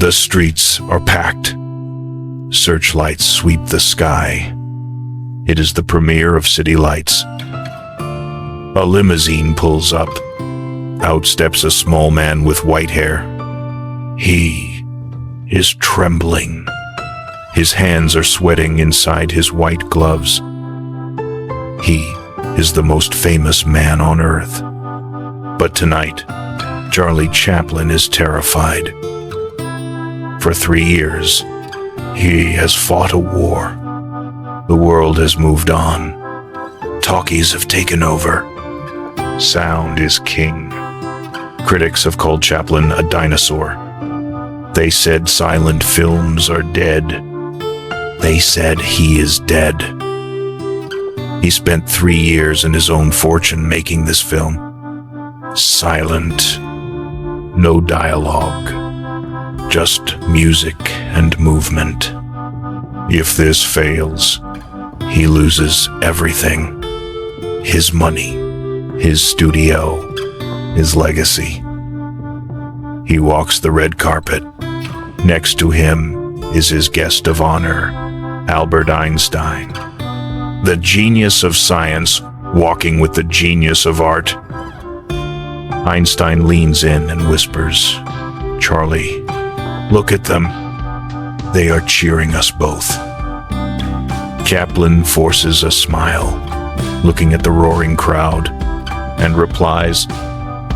The streets are packed. Searchlights sweep the sky. It is the premiere of City Lights. A limousine pulls up. Out steps a small man with white hair. He is trembling. His hands are sweating inside his white gloves. He is the most famous man on earth. But tonight, Charlie Chaplin is terrified. For 3 years, he has fought a war. The world has moved on. Talkies have taken over. Sound is king. Critics have called Chaplin a dinosaur. They said silent films are dead. They said he is dead. He spent 3 years and his own fortune making this film. Silent. No dialogue. Just music and movement. If this fails, he loses everything. His money, his studio, his legacy. He walks the red carpet. Next to him is his guest of honor, Albert Einstein. The genius of science walking with the genius of art. Einstein leans in and whispers, "Charlie, look at them. They are cheering us both." Chaplin forces a smile, looking at the roaring crowd, and replies,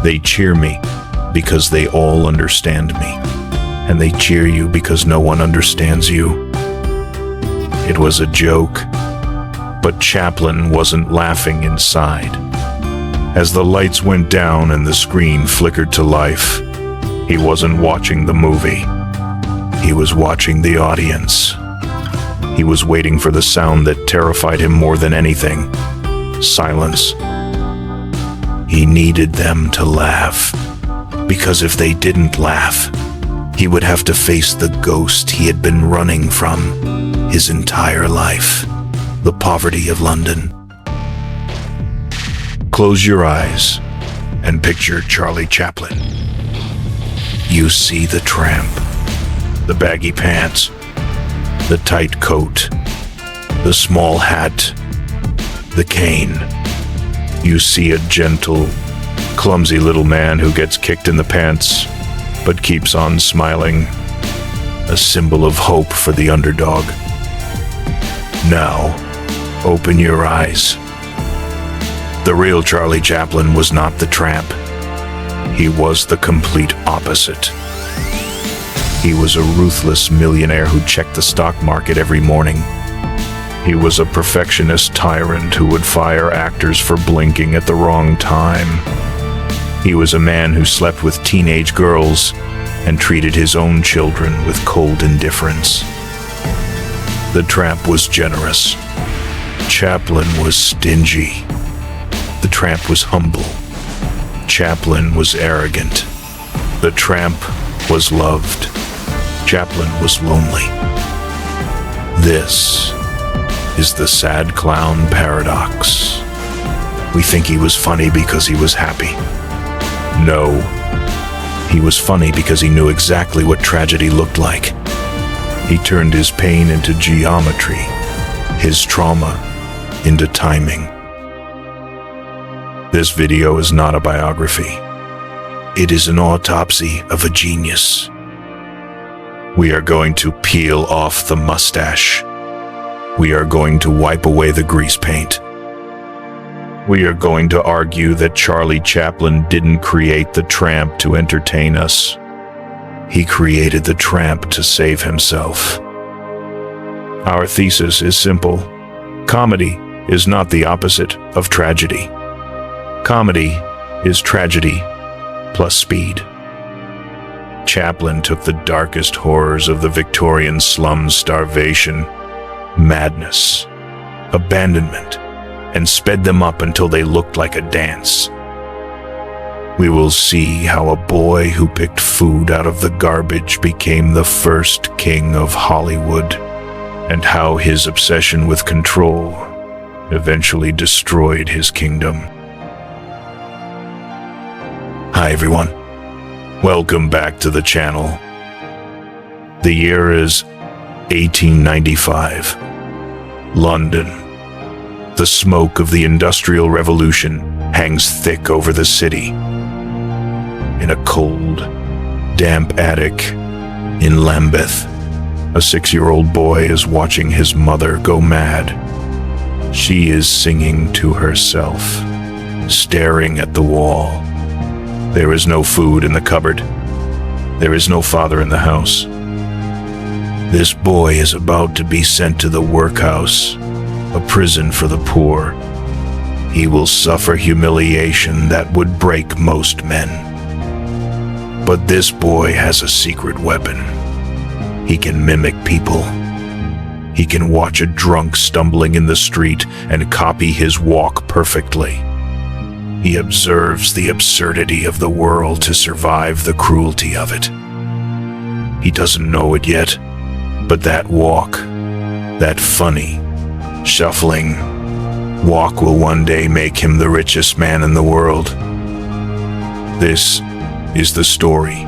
"They cheer me because they all understand me, and they cheer you because no one understands you." It was a joke, but Chaplin wasn't laughing inside. As the lights went down and the screen flickered to life, he wasn't watching the movie. He was watching the audience. He was waiting for the sound that terrified him more than anything. Silence. He needed them to laugh, because if they didn't laugh, he would have to face the ghost he had been running from his entire life, the poverty of London. Close your eyes and picture Charlie Chaplin. You see the tramp, the baggy pants, the tight coat, the small hat, the cane. You see a gentle, clumsy little man who gets kicked in the pants, but keeps on smiling, a symbol of hope for the underdog. Now, open your eyes. The real Charlie Chaplin was not the tramp. He was the complete opposite. He was a ruthless millionaire who checked the stock market every morning. He was a perfectionist tyrant who would fire actors for blinking at the wrong time. He was a man who slept with teenage girls and treated his own children with cold indifference. The tramp was generous. Chaplin was stingy. The tramp was humble. Chaplin was arrogant. The tramp was loved. Chaplin was lonely. This is the sad clown paradox. We think he was funny because he was happy. No, he was funny because he knew exactly what tragedy looked like. He turned his pain into geometry, his trauma into timing. This video is not a biography. It is an autopsy of a genius. We are going to peel off the mustache. We are going to wipe away the grease paint. We are going to argue that Charlie Chaplin didn't create the tramp to entertain us. He created the tramp to save himself. Our thesis is simple. Comedy is not the opposite of tragedy. Comedy is tragedy plus speed. Chaplin took the darkest horrors of the Victorian slums: starvation, madness, abandonment, and sped them up until they looked like a dance. We will see how a boy who picked food out of the garbage became the first king of Hollywood, and how his obsession with control eventually destroyed his kingdom. Hi everyone, welcome back to the channel. The year is 1895. London. The smoke of the Industrial Revolution hangs thick over the city. In a cold, damp attic in Lambeth, a 6-year-old boy is watching his mother go mad. She is singing to herself, staring at the wall. There is no food in the cupboard. There is no father in the house. This boy is about to be sent to the workhouse, a prison for the poor. He will suffer humiliation that would break most men. But this boy has a secret weapon. He can mimic people. He can watch a drunk stumbling in the street and copy his walk perfectly. He observes the absurdity of the world to survive the cruelty of it. He doesn't know it yet, but that walk, that funny, shuffling walk will one day make him the richest man in the world. This is the story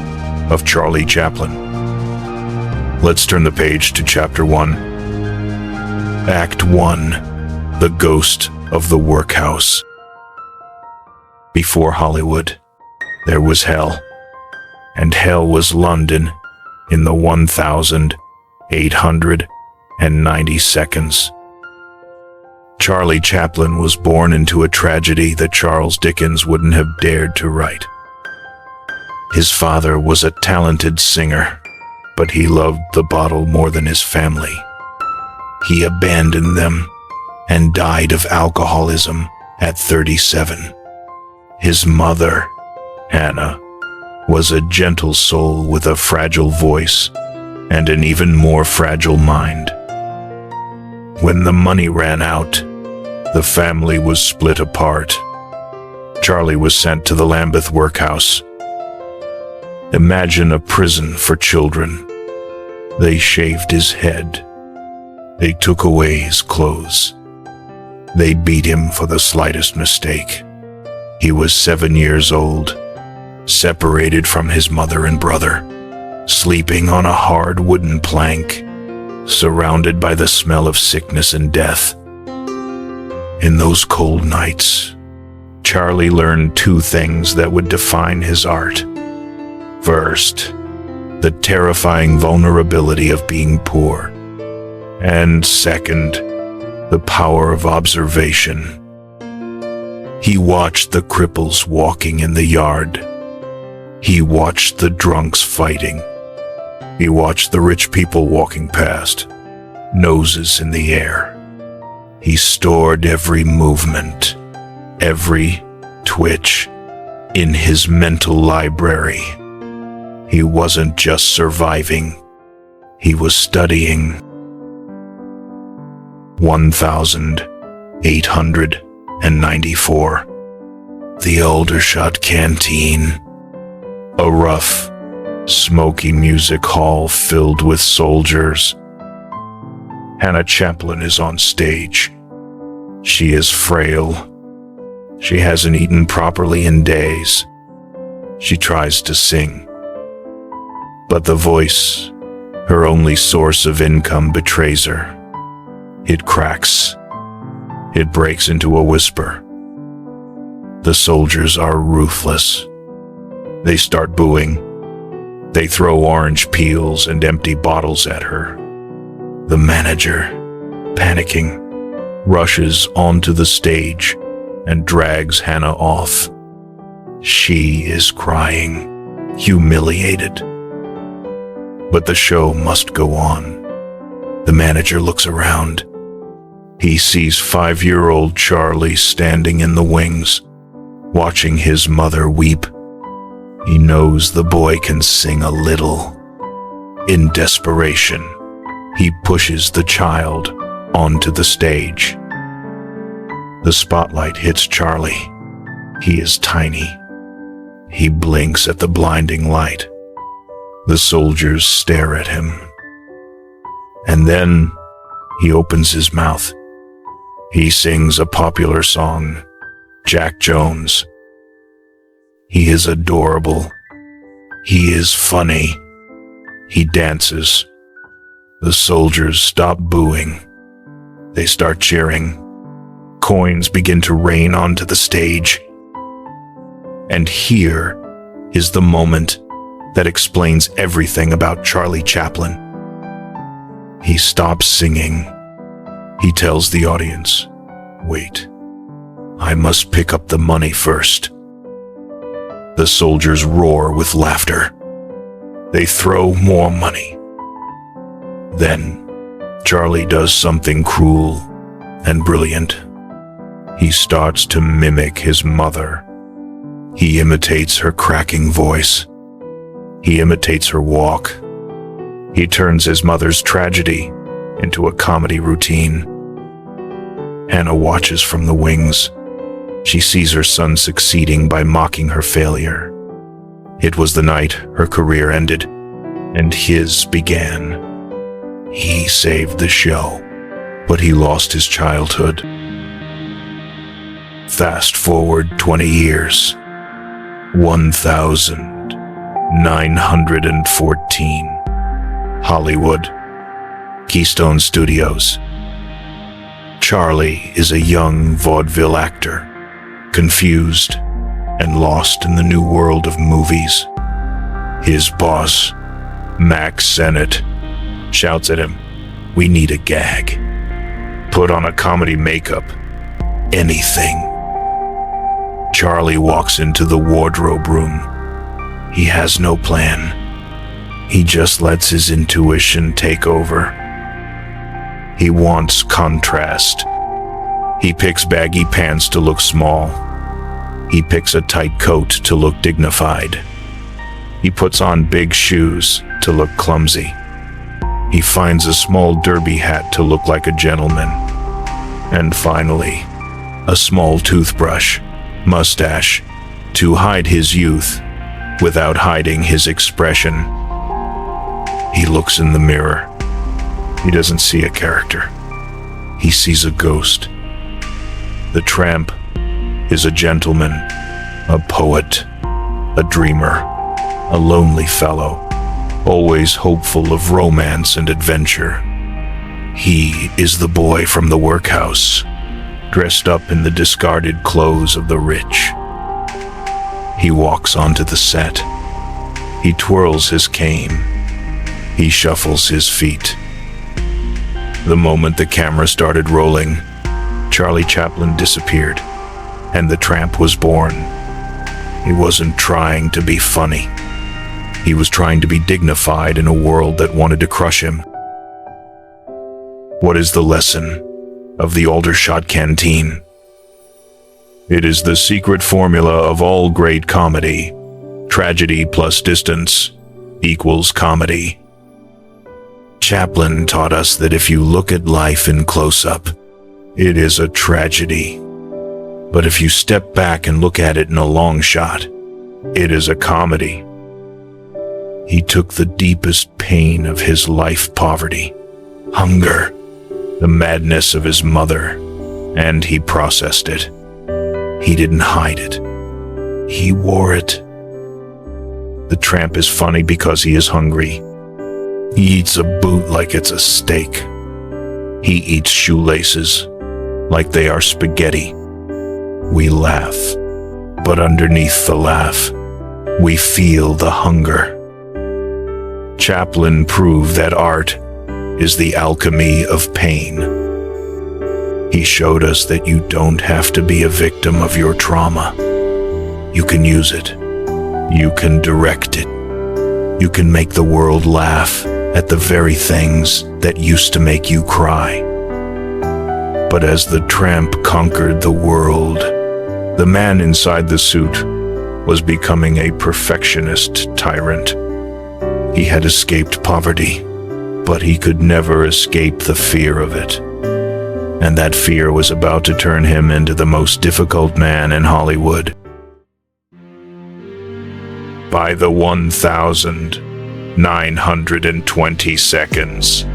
of Charlie Chaplin. Let's turn the page to Chapter 1. Act 1. The Ghost of the Workhouse. Before Hollywood, there was hell, and hell was London in the 1,890 seconds. Charlie Chaplin was born into a tragedy that Charles Dickens wouldn't have dared to write. His father was a talented singer, but he loved the bottle more than his family. He abandoned them and died of alcoholism at 37. His mother, Hannah, was a gentle soul with a fragile voice and an even more fragile mind. When the money ran out, the family was split apart. Charlie was sent to the Lambeth workhouse. Imagine a prison for children. They shaved his head. They took away his clothes. They beat him for the slightest mistake. He was 7 years old, separated from his mother and brother, sleeping on a hard wooden plank, surrounded by the smell of sickness and death. In those cold nights, Charlie learned 2 things that would define his art. First, the terrifying vulnerability of being poor. And second, the power of observation. He watched the cripples walking in the yard. He watched the drunks fighting. He watched the rich people walking past, noses in the air. He stored every movement, every twitch, in his mental library. He wasn't just surviving, he was studying. 1894. The Aldershot Canteen. A rough, smoky music hall filled with soldiers. Hannah Chaplin is on stage. She is frail. She hasn't eaten properly in days. She tries to sing. But the voice, her only source of income, betrays her. It cracks. It breaks into a whisper. The soldiers are ruthless. They start booing. They throw orange peels and empty bottles at her. The manager, panicking, rushes onto the stage and drags Hannah off. She is crying, humiliated. But the show must go on. The manager looks around. He sees 5-year-old Charlie standing in the wings, watching his mother weep. He knows the boy can sing a little. In desperation, he pushes the child onto the stage. The spotlight hits Charlie. He is tiny. He blinks at the blinding light. The soldiers stare at him. And then he opens his mouth. He sings a popular song, Jack Jones. He is adorable. He is funny. He dances. The soldiers stop booing. They start cheering. Coins begin to rain onto the stage. And here is the moment that explains everything about Charlie Chaplin. He stops singing. He tells the audience, "Wait, I must pick up the money first." The soldiers roar with laughter. They throw more money. Then, Charlie does something cruel and brilliant. He starts to mimic his mother. He imitates her cracking voice. He imitates her walk. He turns his mother's tragedy into a comedy routine. Hannah watches from the wings. She sees her son succeeding by mocking her failure. It was the night her career ended, and his began. He saved the show, but he lost his childhood. Fast forward 20 years. 1914. Hollywood. Keystone Studios. Charlie is a young vaudeville actor, confused and lost in the new world of movies. His boss, Max Sennett, shouts at him, "We need a gag. Put on a comedy makeup. Anything." Charlie walks into the wardrobe room. He has no plan. He just lets his intuition take over. He wants contrast. He picks baggy pants to look small. He picks a tight coat to look dignified. He puts on big shoes to look clumsy. He finds a small derby hat to look like a gentleman. And finally, a small toothbrush, mustache, to hide his youth without hiding his expression. He looks in the mirror. He doesn't see a character. He sees a ghost. The tramp is a gentleman, a poet, a dreamer, a lonely fellow, always hopeful of romance and adventure. He is the boy from the workhouse, dressed up in the discarded clothes of the rich. He walks onto the set. He twirls his cane. He shuffles his feet. The moment the camera started rolling, Charlie Chaplin disappeared, and the tramp was born. He wasn't trying to be funny. He was trying to be dignified in a world that wanted to crush him. What is the lesson of the Aldershot Canteen? It is the secret formula of all great comedy. Tragedy plus distance equals comedy. Chaplin taught us that if you look at life in close-up, it is a tragedy. But if you step back and look at it in a long shot, it is a comedy. He took the deepest pain of his life poverty, hunger, the madness of his mother, and he processed it. He didn't hide it. He wore it. The tramp is funny because he is hungry. He eats a boot like it's a steak. He eats shoelaces like they are spaghetti. We laugh, but underneath the laugh, we feel the hunger. Chaplin proved that art is the alchemy of pain. He showed us that you don't have to be a victim of your trauma. You can use it. You can direct it. You can make the world laugh at the very things that used to make you cry. But as the tramp conquered the world, the man inside the suit was becoming a perfectionist tyrant. He had escaped poverty, but he could never escape the fear of it. And that fear was about to turn him into the most difficult man in Hollywood. By the 1920 seconds,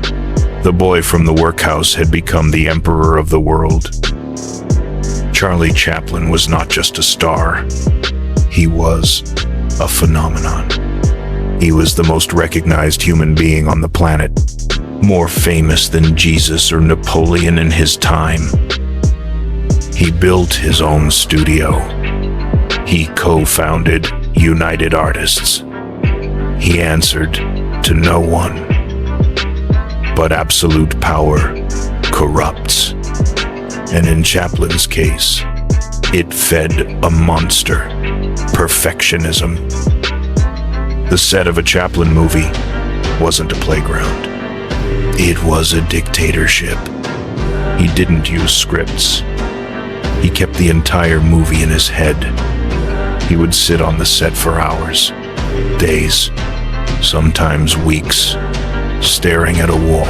the boy from the workhouse had become the emperor of the world. Charlie Chaplin was not just a star. He was a phenomenon. He was the most recognized human being on the planet, more famous than Jesus or Napoleon in his time. He built his own studio. He co-founded United Artists. He answered to no one. But absolute power corrupts. And in Chaplin's case, it fed a monster, perfectionism. The set of a Chaplin movie wasn't a playground. It was a dictatorship. He didn't use scripts. He kept the entire movie in his head. He would sit on the set for hours, days, sometimes weeks, staring at a wall,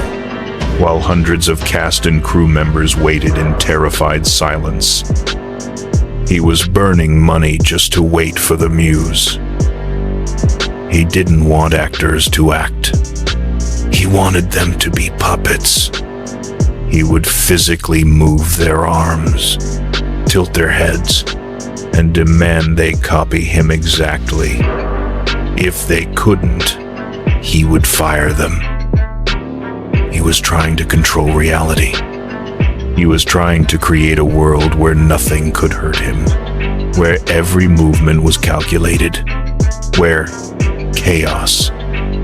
while hundreds of cast and crew members waited in terrified silence. He was burning money just to wait for the muse. He didn't want actors to act. He wanted them to be puppets. He would physically move their arms, tilt their heads, and demand they copy him exactly. If they couldn't, he would fire them. He was trying to control reality. He was trying to create a world where nothing could hurt him, where every movement was calculated, where chaos,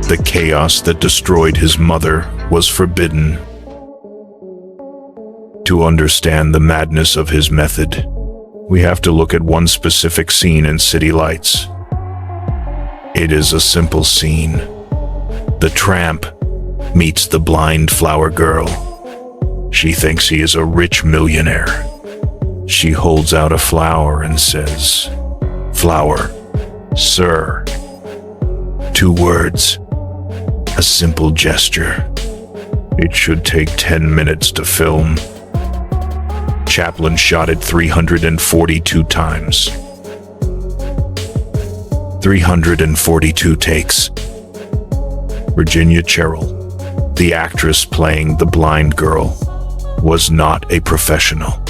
the chaos that destroyed his mother, was forbidden. To understand the madness of his method, we have to look at one specific scene in City Lights. It is a simple scene. The tramp meets the blind flower girl. She thinks he is a rich millionaire. She holds out a flower and says, "Flower, sir." 2 words, a simple gesture. It should take 10 minutes to film. Chaplin shot it 342 times. 342 takes. Virginia Cherrill, the actress playing the blind girl, was not a professional.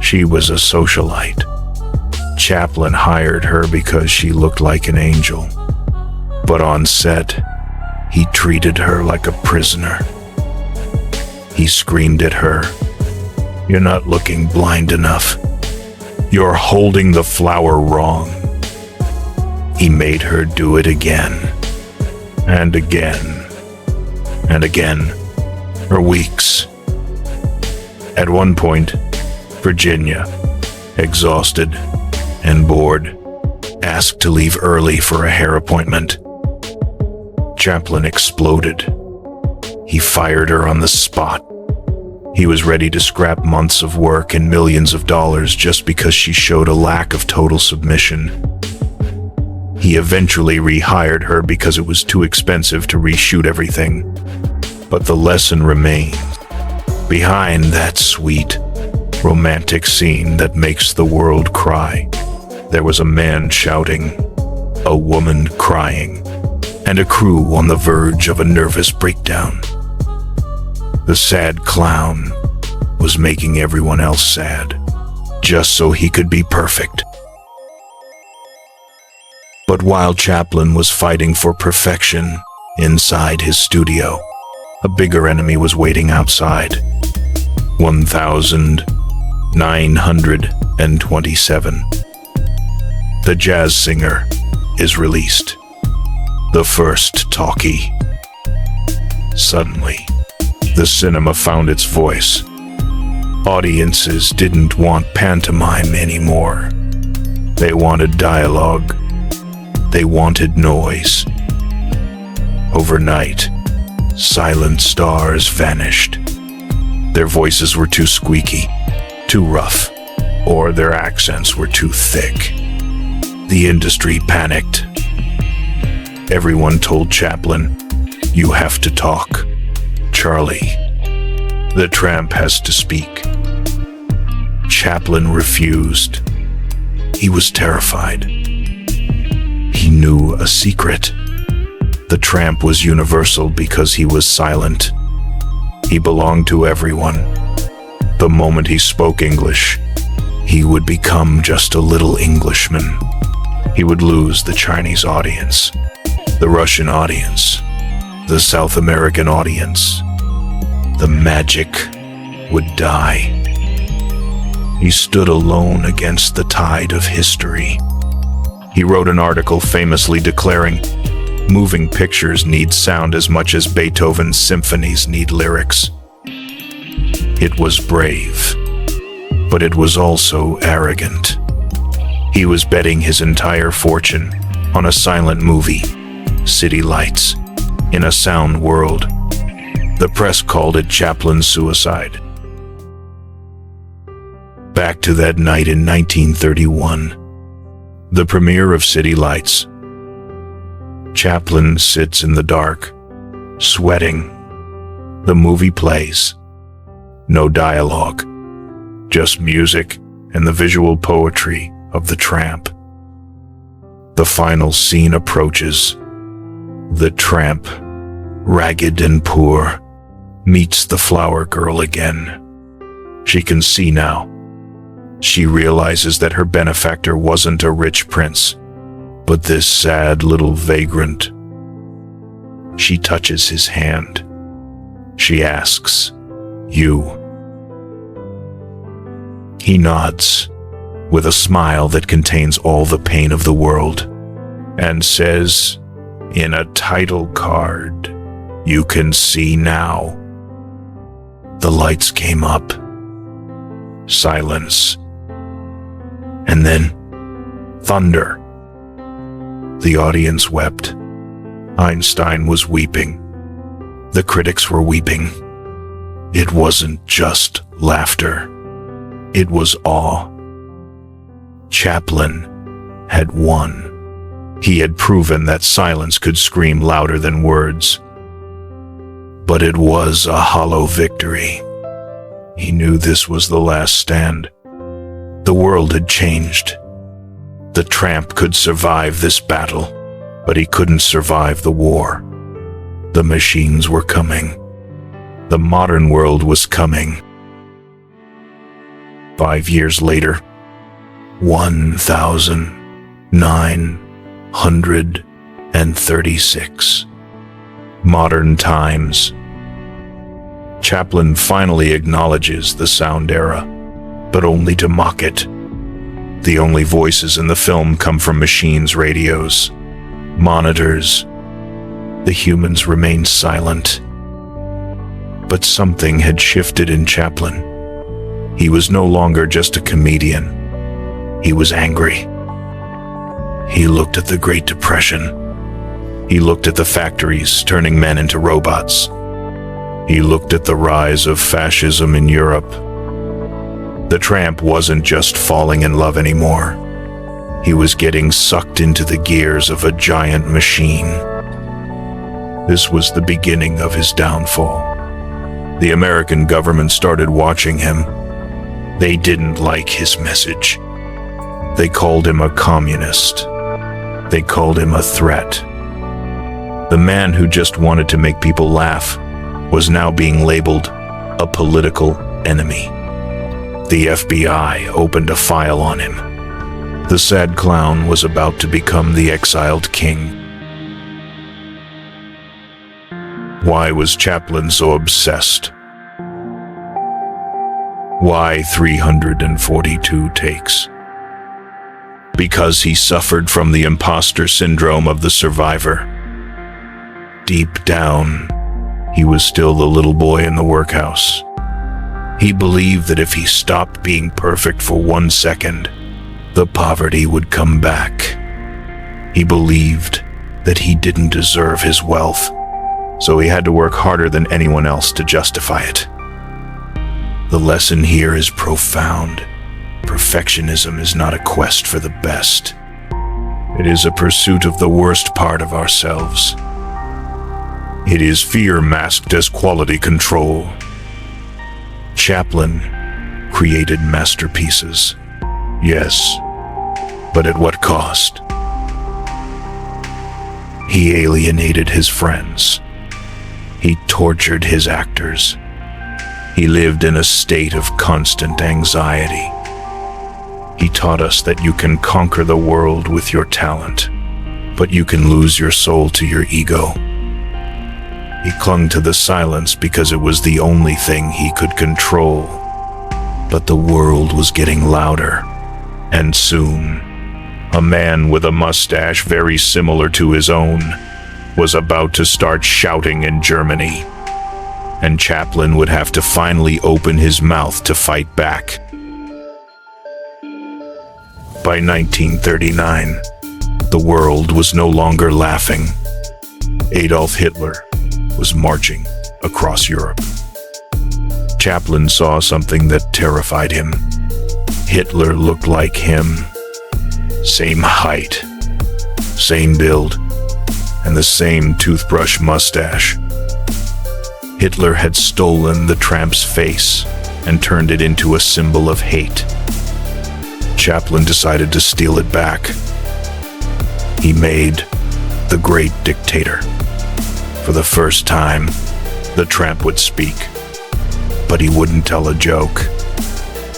She was a socialite. Chaplin hired her because she looked like an angel. But on set, he treated her like a prisoner. He screamed at her, "You're not looking blind enough. You're holding the flower wrong." He made her do it again, and again, and again, for weeks. At one point, Virginia, exhausted and bored, asked to leave early for a hair appointment. Chaplin exploded. He fired her on the spot. He was ready to scrap months of work and millions of dollars just because she showed a lack of total submission. He eventually rehired her because it was too expensive to reshoot everything. But the lesson remains. Behind that sweet, romantic scene that makes the world cry, there was a man shouting, a woman crying, and a crew on the verge of a nervous breakdown. The sad clown was making everyone else sad, just so he could be perfect. But while Chaplin was fighting for perfection inside his studio, a bigger enemy was waiting outside. 1927. The jazz singer is released. The first talkie. Suddenly, the cinema found its voice. Audiences didn't want pantomime anymore. They wanted dialogue. They wanted noise. Overnight, silent stars vanished. Their voices were too squeaky, too rough, or their accents were too thick. The industry panicked. Everyone told Chaplin, "You have to talk. Charlie, the tramp has to speak." Chaplin refused. He was terrified. He knew a secret. The tramp was universal because he was silent. He belonged to everyone. The moment he spoke English, he would become just a little Englishman. He would lose the Chinese audience. The Russian audience, the South American audience, the magic would die. He stood alone against the tide of history. He wrote an article famously declaring, "Moving pictures need sound as much as Beethoven's symphonies need lyrics." It was brave, but it was also arrogant. He was betting his entire fortune on a silent movie, City Lights, in a sound world. The press called it Chaplin's suicide. Back to that night in 1931, the premiere of City Lights. Chaplin sits in the dark, sweating. The movie plays. No dialogue, just music and the visual poetry of the Tramp. The final scene approaches. The Tramp, ragged and poor, meets the flower girl again. She can see now. She realizes that her benefactor wasn't a rich prince, but this sad little vagrant. She touches his hand. She asks, "You?" He nods, with a smile that contains all the pain of the world, and says, in a title card, "You can see now." The lights came up. Silence. And then, thunder. The audience wept. Einstein was weeping. The critics were weeping. It wasn't just laughter. It was awe. Chaplin had won. He had proven that silence could scream louder than words. But it was a hollow victory. He knew this was the last stand. The world had changed. The Tramp could survive this battle, but he couldn't survive the war. The machines were coming. The modern world was coming. 5 years later, 1936. Modern times. Chaplin finally acknowledges the sound era, but only to mock it. The only voices in the film come from machines, radios, monitors. The humans remain silent. But something had shifted in Chaplin. He was no longer just a comedian. He was angry. He looked at the Great Depression. He looked at the factories turning men into robots. He looked at the rise of fascism in Europe. The Tramp wasn't just falling in love anymore. He was getting sucked into the gears of a giant machine. This was the beginning of his downfall. The American government started watching him. They didn't like his message. They called him a communist. They called him a threat. The man who just wanted to make people laugh was now being labeled a political enemy. The FBI opened a file on him. The sad clown was about to become the exiled king. Why was Chaplin so obsessed? Why 342 takes? Because he suffered from the imposter syndrome of the survivor. Deep down, he was still the little boy in the workhouse. He believed that if he stopped being perfect for 1 second, the poverty would come back. He believed that he didn't deserve his wealth, so he had to work harder than anyone else to justify it. The lesson here is profound. Perfectionism is not a quest for the best. It is a pursuit of the worst part of ourselves. It is fear masked as quality control. Chaplin created masterpieces, yes, but at what cost? He alienated his friends. He tortured his actors. He lived in a state of constant anxiety. He taught us that you can conquer the world with your talent, but you can lose your soul to your ego. He clung to the silence because it was the only thing he could control. But the world was getting louder, and soon, a man with a mustache very similar to his own was about to start shouting in Germany, and Chaplin would have to finally open his mouth to fight back. By 1939, the world was no longer laughing. Adolf Hitler was marching across Europe. Chaplin saw something that terrified him. Hitler looked like him. Same height, same build, and the same toothbrush mustache. Hitler had stolen the Tramp's face and turned it into a symbol of hate. Chaplin decided to steal it back. He made The Great Dictator. For the first time, the Tramp would speak, but he wouldn't tell a joke.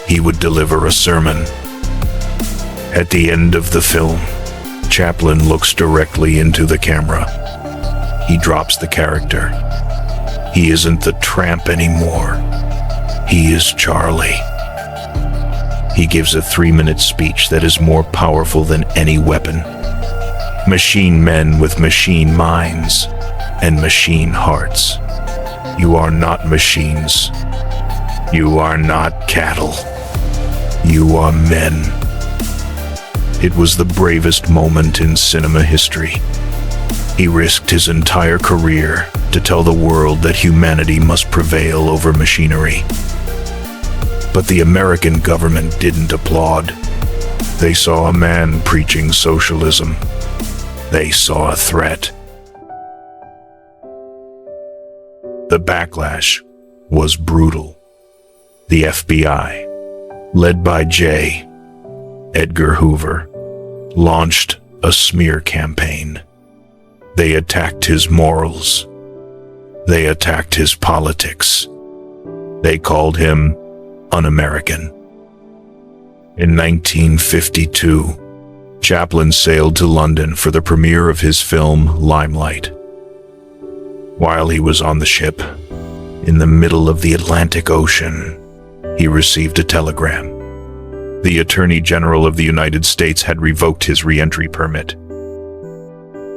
He would deliver a sermon. At the end of the film, Chaplin looks directly into the camera. He drops the character. He isn't the Tramp anymore. He is Charlie. He gives a 3-minute speech that is more powerful than any weapon. Machine men with machine minds and machine hearts. You are not machines. You are not cattle. You are men. It was the bravest moment in cinema history. He risked his entire career to tell the world that humanity must prevail over machinery. But the American government didn't applaud. They saw a man preaching socialism. They saw a threat. The backlash was brutal. The FBI, led by J. Edgar Hoover, launched a smear campaign. They attacked his morals. They attacked his politics. They called him un-American. In 1952, Chaplin sailed to London for the premiere of his film Limelight. While he was on the ship, in the middle of the Atlantic Ocean, he received a telegram. The Attorney General of the United States had revoked his re-entry permit.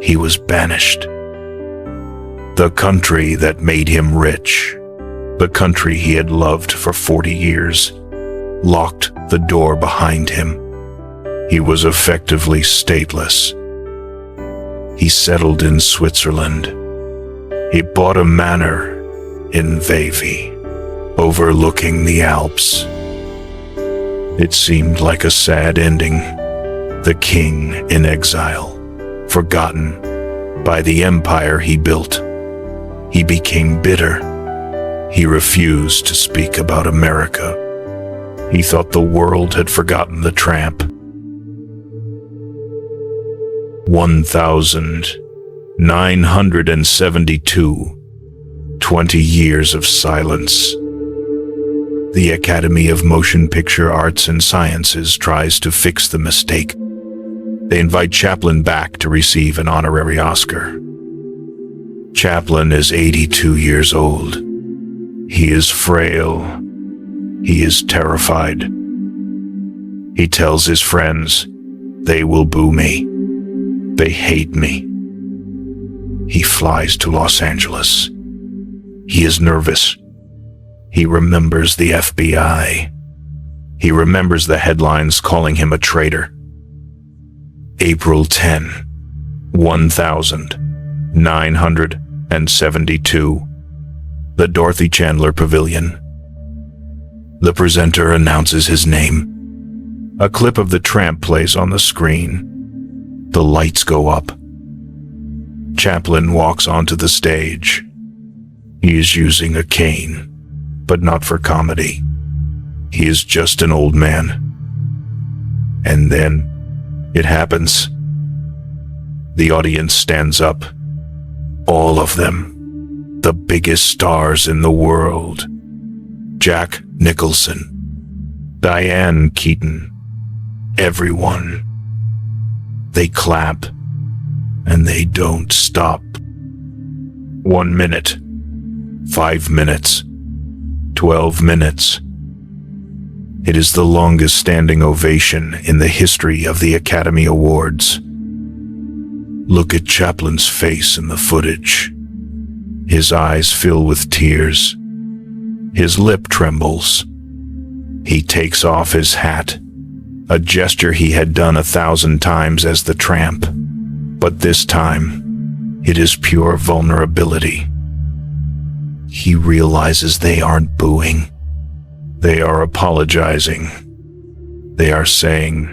He was banished. The country that made him rich, the country he had loved for 40 years, locked the door behind him. He was effectively stateless. He settled in Switzerland. He bought a manor in Vevey, overlooking the Alps. It seemed like a sad ending. The king in exile, forgotten by the empire he built. He became bitter. He refused to speak about America. He thought the world had forgotten the Tramp. 1972. 20 years of silence. The Academy of Motion Picture Arts and Sciences tries to fix the mistake. They invite Chaplin back to receive an honorary Oscar. Chaplin is 82 years old. He is frail. He is terrified. He tells his friends, "They will boo me. They hate me." He flies to Los Angeles. He is nervous. He remembers the FBI. He remembers the headlines calling him a traitor. April 10, 1972. The Dorothy Chandler Pavilion. The presenter announces his name. A clip of the Tramp plays on the screen. The lights go up. Chaplin walks onto the stage. He is using a cane, but not for comedy. He is just an old man. And then it happens. The audience stands up. All of them. The biggest stars in the world. Jack Nicholson. Diane Keaton. Everyone. They clap. and they don't stop. 1 minute, 5 minutes, 12 minutes. It is the longest standing ovation in the history of the Academy Awards. Look at Chaplin's face in the footage. His eyes fill with tears. His lip trembles. He takes off his hat, a gesture he had done 1,000 times as the Tramp. But this time, it is pure vulnerability. He realizes they aren't booing. They are apologizing. They are saying,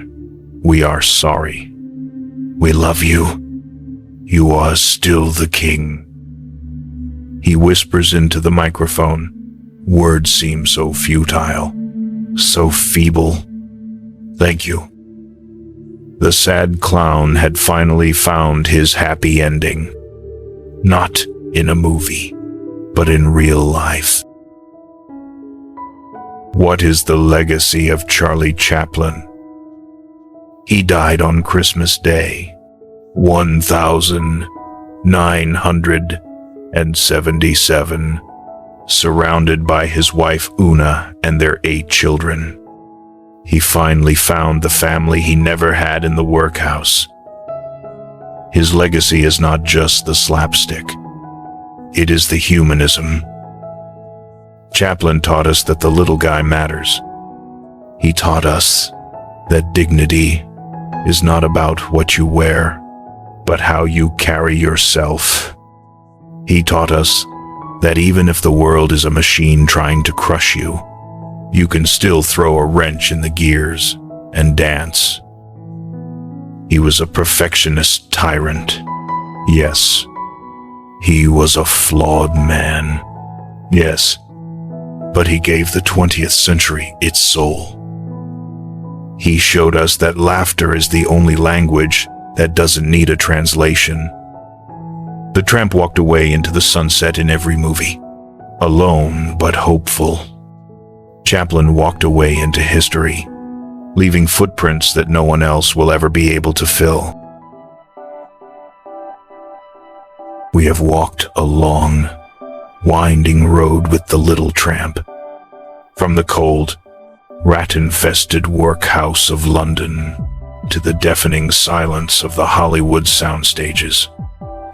"We are sorry. We love you. You are still the king." He whispers into the microphone. Words seem so futile, so feeble. "Thank you." The sad clown had finally found his happy ending. Not in a movie, but in real life. What is the legacy of Charlie Chaplin? He died on Christmas Day, 1977, surrounded by his wife Una and their 8 children. He finally found the family he never had in the workhouse. His legacy is not just the slapstick. It is the humanism. Chaplin taught us that the little guy matters. He taught us that dignity is not about what you wear, but how you carry yourself. He taught us that even if the world is a machine trying to crush you, you can still throw a wrench in the gears and dance. He was a perfectionist tyrant. Yes, he was a flawed man. Yes, but he gave the 20th century its soul. He showed us that laughter is the only language that doesn't need a translation. The Tramp walked away into the sunset in every movie, alone but hopeful. Chaplin walked away into history, leaving footprints that no one else will ever be able to fill. We have walked a long, winding road with the little Tramp, from the cold, rat-infested workhouse of London to the deafening silence of the Hollywood soundstages,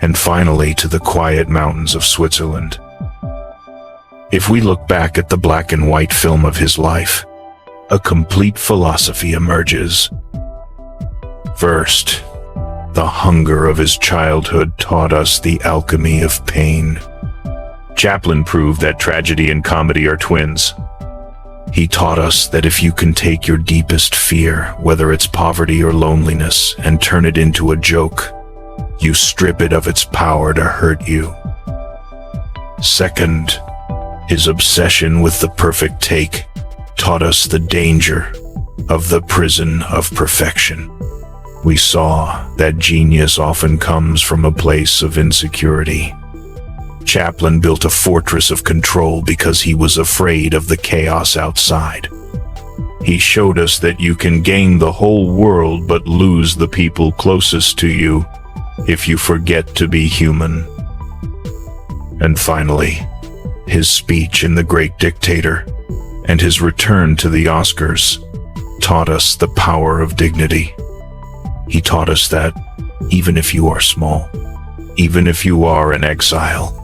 and finally to the quiet mountains of Switzerland. If we look back at the black and white film of his life, a complete philosophy emerges. First, the hunger of his childhood taught us the alchemy of pain. Chaplin proved that tragedy and comedy are twins. He taught us that if you can take your deepest fear, whether it's poverty or loneliness, and turn it into a joke, you strip it of its power to hurt you. Second, his obsession with the perfect take taught us the danger of the prison of perfection. We saw that genius often comes from a place of insecurity. Chaplin built a fortress of control because he was afraid of the chaos outside. He showed us that you can gain the whole world but lose the people closest to you if you forget to be human. And finally, his speech in The Great Dictator and his return to the Oscars taught us the power of dignity. He taught us that even if you are small, even if you are in exile,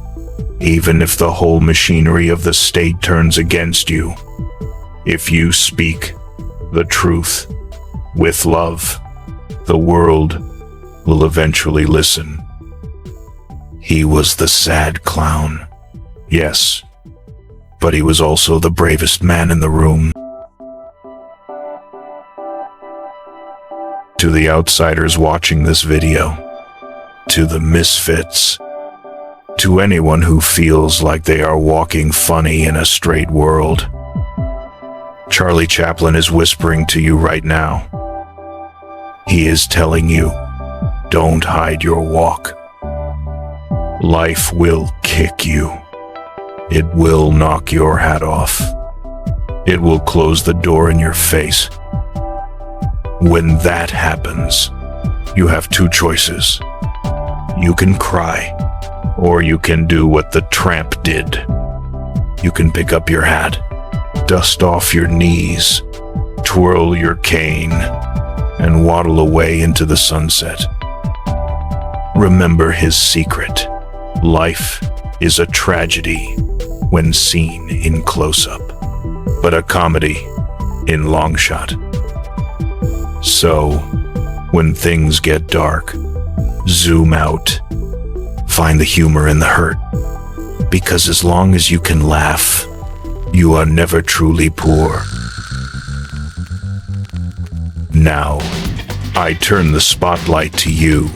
even if the whole machinery of the state turns against you, if you speak the truth with love, the world will eventually listen. He was the sad clown, yes, but he was also the bravest man in the room. To the outsiders watching this video, to the misfits, to anyone who feels like they are walking funny in a straight world, Charlie Chaplin is whispering to you right now. He is telling you, don't hide your walk. Life will kick you. It will knock your hat off. It will close the door in your face. When that happens, you have two choices. You can cry, or you can do what the tramp did. You can pick up your hat, dust off your knees, twirl your cane, and waddle away into the sunset. Remember his secret. Life is a tragedy when seen in close-up, but a comedy in long shot. So, when things get dark, zoom out. Find the humor in the hurt. Because as long as you can laugh, you are never truly poor. Now, I turn the spotlight to you.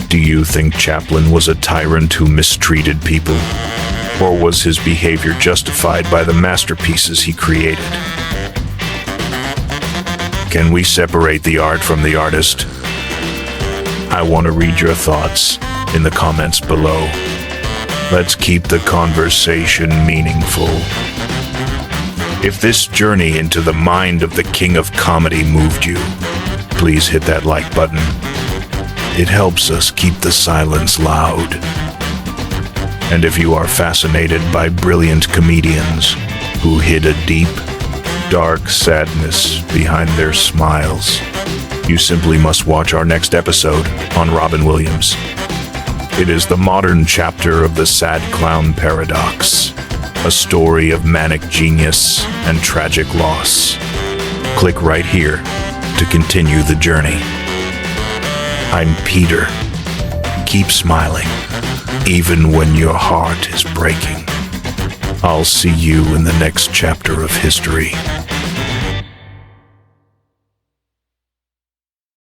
Do you think Chaplin was a tyrant who mistreated people? Or was his behavior justified by the masterpieces he created? Can we separate the art from the artist? I want to read your thoughts in the comments below. Let's keep the conversation meaningful. If this journey into the mind of the king of comedy moved you, please hit that like button. It helps us keep the silence loud. And if you are fascinated by brilliant comedians who hid a deep, dark sadness behind their smiles, you simply must watch our next episode on Robin Williams. It is the modern chapter of the sad clown paradox, a story of manic genius and tragic loss. Click right here to continue the journey. I'm Peter. Keep smiling, even when your heart is breaking. I'll see you in the next chapter of history.